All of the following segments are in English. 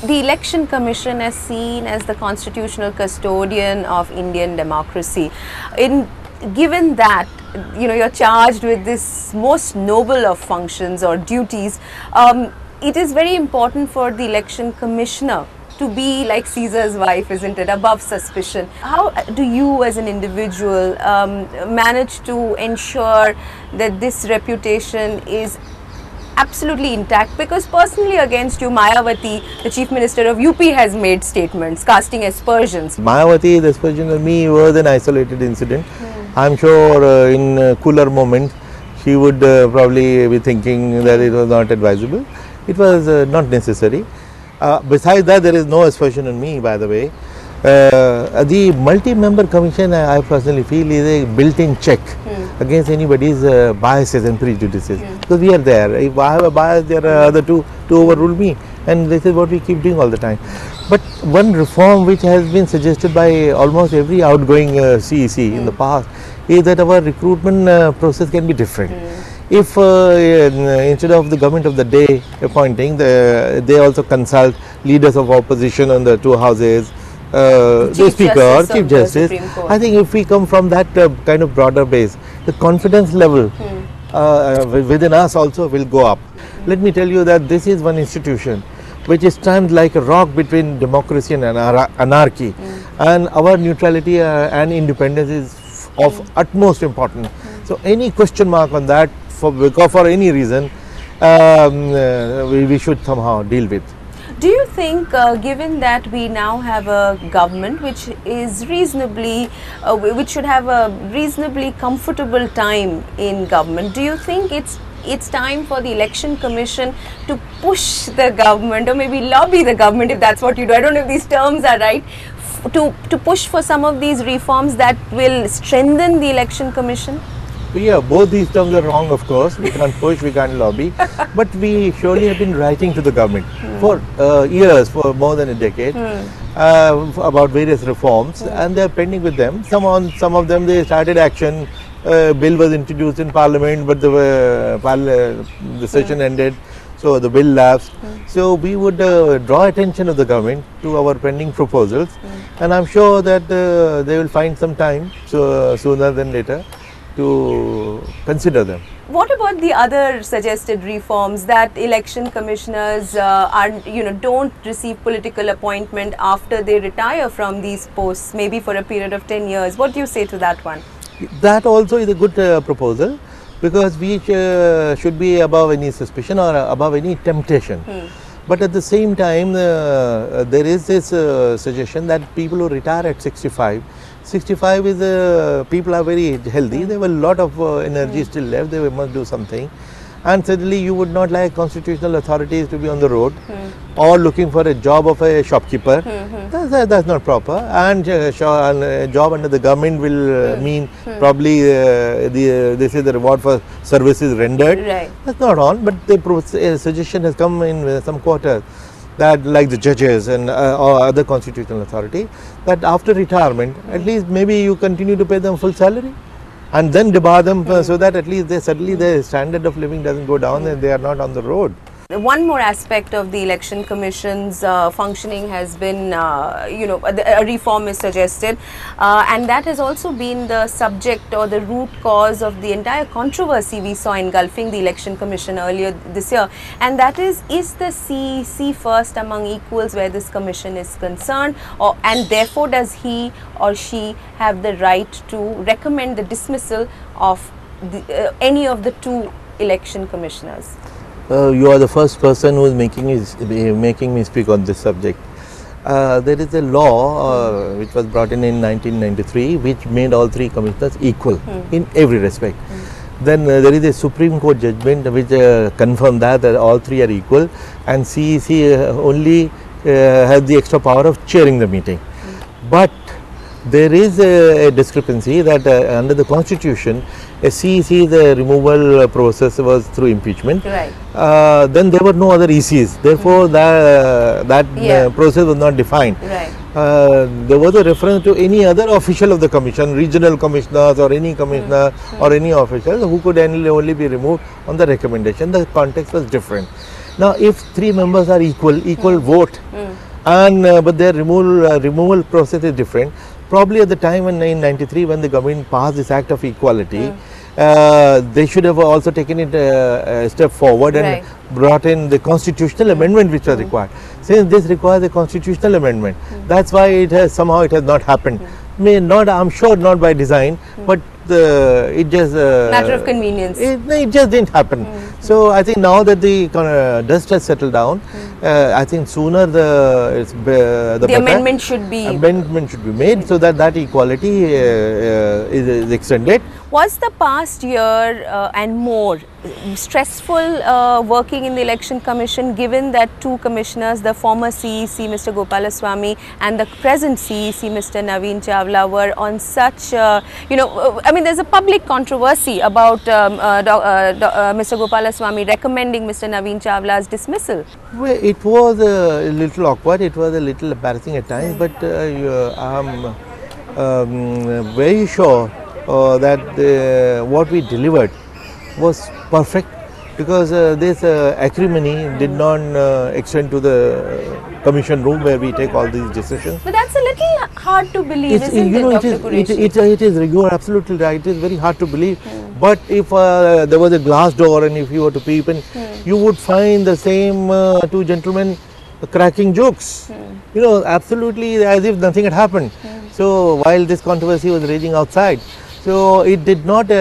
the Election Commission is seen as the constitutional custodian of Indian democracy. Given that, you're charged with this most noble of functions or duties, it is very important for the Election Commissioner to be like Caesar's wife, isn't it, above suspicion. How do you as an individual manage to ensure that this reputation is absolutely intact? Because personally against you, Mayawati, the Chief Minister of UP, has made statements casting aspersions. Mayawati's aspersion on me was an isolated incident. I'm sure in cooler moments she would probably be thinking that it was not advisable. It was not necessary. Besides that, there is no aspersion on me, by the way. The multi-member commission, I personally feel, is a built-in check against anybody's biases and prejudices. Because we are there. If I have a bias, there are other two to overrule me. And this is what we keep doing all the time. But one reform which has been suggested by almost every outgoing CEC in the past is that our recruitment process can be different. If instead of the government of the day appointing, they also consult leaders of opposition on the two houses, the Speaker or Chief Justice. I think if we come from that kind of broader base, the confidence level within us also will go up. Let me tell you that this is one institution which stands like a rock between democracy and anarchy, and our neutrality and independence is of utmost importance. So any question mark on that, for any reason, we should somehow deal with. Do you think, given that we now have a government which is reasonably, which should have a reasonably comfortable time in government, do you think it's time for the Election Commission to push the government, or maybe lobby the government, if that's what you do? I don't know if these terms are right, to push for some of these reforms that will strengthen the Election Commission? Yeah, both these terms are wrong, of course. We can't push, we can't lobby. But we surely have been writing to the government for years, for more than a decade, about various reforms, and they are pending with them. Some of them they started action. Bill was introduced in Parliament, but the session ended, so the bill lapsed. So we would draw attention of the government to our pending proposals, and I'm sure that they will find some time, sooner than later, to consider them. What about the other suggested reforms, that election commissioners don't receive political appointment after they retire from these posts, maybe for a period of 10 years? What do you say to that one? That also is a good proposal, because we should be above any suspicion or above any temptation. But at the same time, there is this suggestion that people who retire at 65 is, people are very healthy, they have a lot of energy still left, they must do something. And suddenly you would not like constitutional authorities to be on the road or looking for a job of a shopkeeper. That's not proper. And a job under the government will mean probably this is the reward for services rendered. Right. That's not on, but the suggestion has come in some quarters, that like the judges and or other constitutional authority, that after retirement, at least maybe you continue to pay them full salary and then debar them, so that at least suddenly their standard of living doesn't go down and they are not on the road. One more aspect of the Election Commission's functioning has been, a reform is suggested, and that has also been the subject or the root cause of the entire controversy we saw engulfing the Election Commission earlier this year, and that is the CEC first among equals where this commission is concerned, and therefore does he or she have the right to recommend the dismissal of any of the two election commissioners? You are the first person who is making me speak on this subject. There is a law which was brought in 1993, which made all three commissioners equal in every respect. Then there is a Supreme Court judgment which confirmed that all three are equal, and CEC only has the extra power of chairing the meeting. But there is a discrepancy that under the constitution, a CEC, the removal process was through impeachment. Right. Then there were no other ECs. Therefore, that process was not defined. Right. There was a reference to any other official of the commission, regional commissioners or any commissioner or any official who could only be removed on the recommendation. The context was different. Now, if three members are equal vote, and but their removal process is different. Probably at the time in '93 when the government passed this Act of Equality, they should have also taken it a step forward and brought in the constitutional amendment which was required. Since this requires a constitutional amendment, that's why it has somehow not happened. May not, I'm sure not by design, but it just matter of convenience. It just didn't happen. So I think now that the dust has settled down, I think sooner the amendment should be made so that equality is extended. Was the past year and more stressful working in the Election Commission, given that two commissioners, the former CEC Mr. Gopalaswamy and the present CEC Mr. Naveen Chawla, were on such, I mean, there's a public controversy about Mr. Gopalaswamy recommending Mr. Naveen Chawla's dismissal. Well, it was a little awkward, it was a little embarrassing at times, but I'm very sure that what we delivered was perfect, because this acrimony did not extend to the commission room where we take all these decisions. But that's a little hard to believe, isn't it, Dr. Quraishi? It is, you are absolutely right, it is very hard to believe. But if there was a glass door and if you were to peep in, you would find the same two gentlemen cracking jokes, absolutely as if nothing had happened. So while this controversy was raging outside, so it did not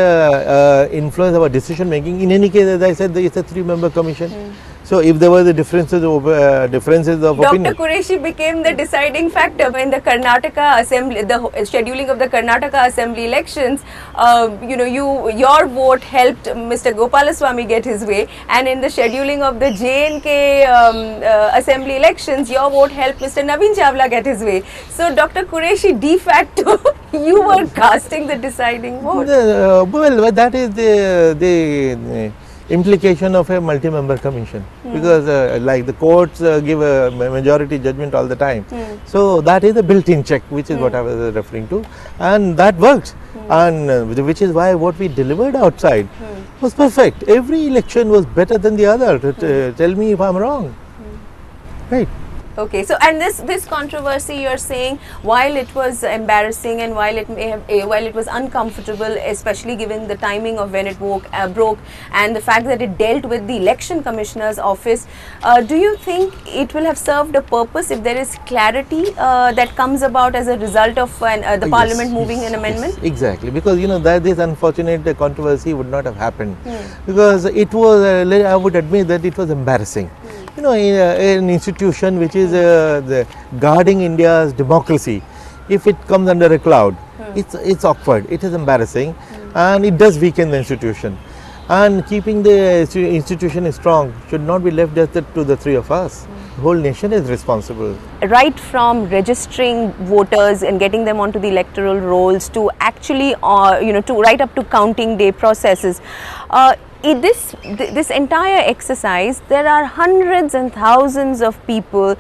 influence our decision making. In any case, as I said, it's a 3-member commission. So if there were the differences of opinion, Dr. Quraishi became the deciding factor in the Karnataka Assembly, the scheduling of the Karnataka Assembly elections. Your vote helped Mr. Gopalaswamy get his way, and in the scheduling of the J&K Assembly elections, your vote helped Mr. Naveen Chawla get his way. So Dr. Quraishi, de facto, you were casting the deciding vote. Well, that is the implication of a multi-member commission, because like the courts give a majority judgment all the time. So that is a built-in check, which is what I was referring to, and that worked, and which is why what we delivered outside was perfect. Every election was better than the other. Tell me if I'm wrong. Right. Okay, so and this controversy, you're saying, while it was embarrassing and while it was uncomfortable, especially given the timing of when it broke and the fact that it dealt with the election commissioner's office, do you think it will have served a purpose if there is clarity that comes about as a result of the Parliament moving an amendment? Yes, exactly, because that this unfortunate controversy would not have happened, because it was, I would admit that it was embarrassing. In an institution which is guarding India's democracy, if it comes under a cloud, it's awkward, it is embarrassing, and it does weaken the institution. And keeping the institution strong should not be left just to the three of us. The whole nation is responsible. Right from registering voters and getting them onto the electoral rolls to actually, to right up to counting day processes. In this entire exercise, there are hundreds and thousands of people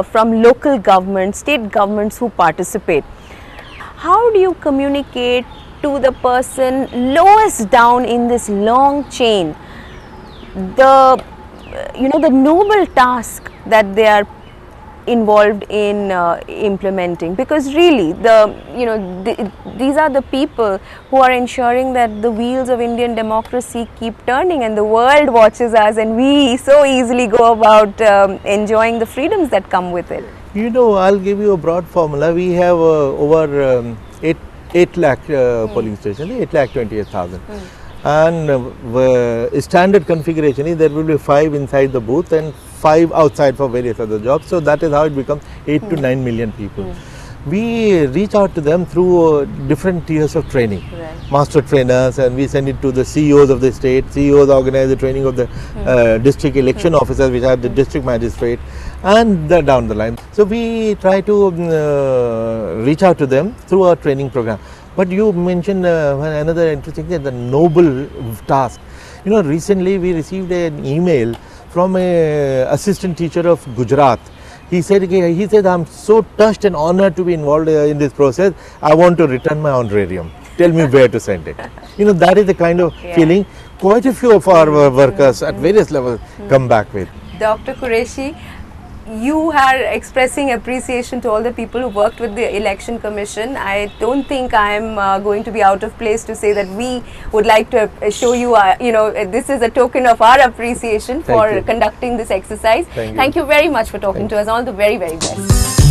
from local governments, state governments who participate. How do you communicate to the person lowest down in this long chain the noble task that they are involved in implementing? Because really these are the people who are ensuring that the wheels of Indian democracy keep turning and the world watches us, and we so easily go about enjoying the freedoms that come with it. I'll give you a broad formula. We have over 8 lakh polling stations, 8,28,000. And standard configuration is there will be 5 inside the booth and 5 outside for various other jobs. So that is how it becomes 8 to 9 million people. We reach out to them through different tiers of training, master trainers, and we send it to the CEOs of the state. CEOs organize the training of the district election officers, which are the district magistrate, and down the line. So we try to reach out to them through our training program. But you mentioned another interesting thing, the noble task. Recently we received an email from an assistant teacher of Gujarat. He said, I'm so touched and honored to be involved in this process. I want to return my honorarium. Tell me where to send it. That is the kind of feeling quite a few of our workers at various levels come back with. Dr. Quraishi, you are expressing appreciation to all the people who worked with the Election Commission. I don't think I'm going to be out of place to say that we would like to show you, this is a token of our appreciation for conducting this exercise. Thank you. Thank you very much for talking to us. All the very, very best.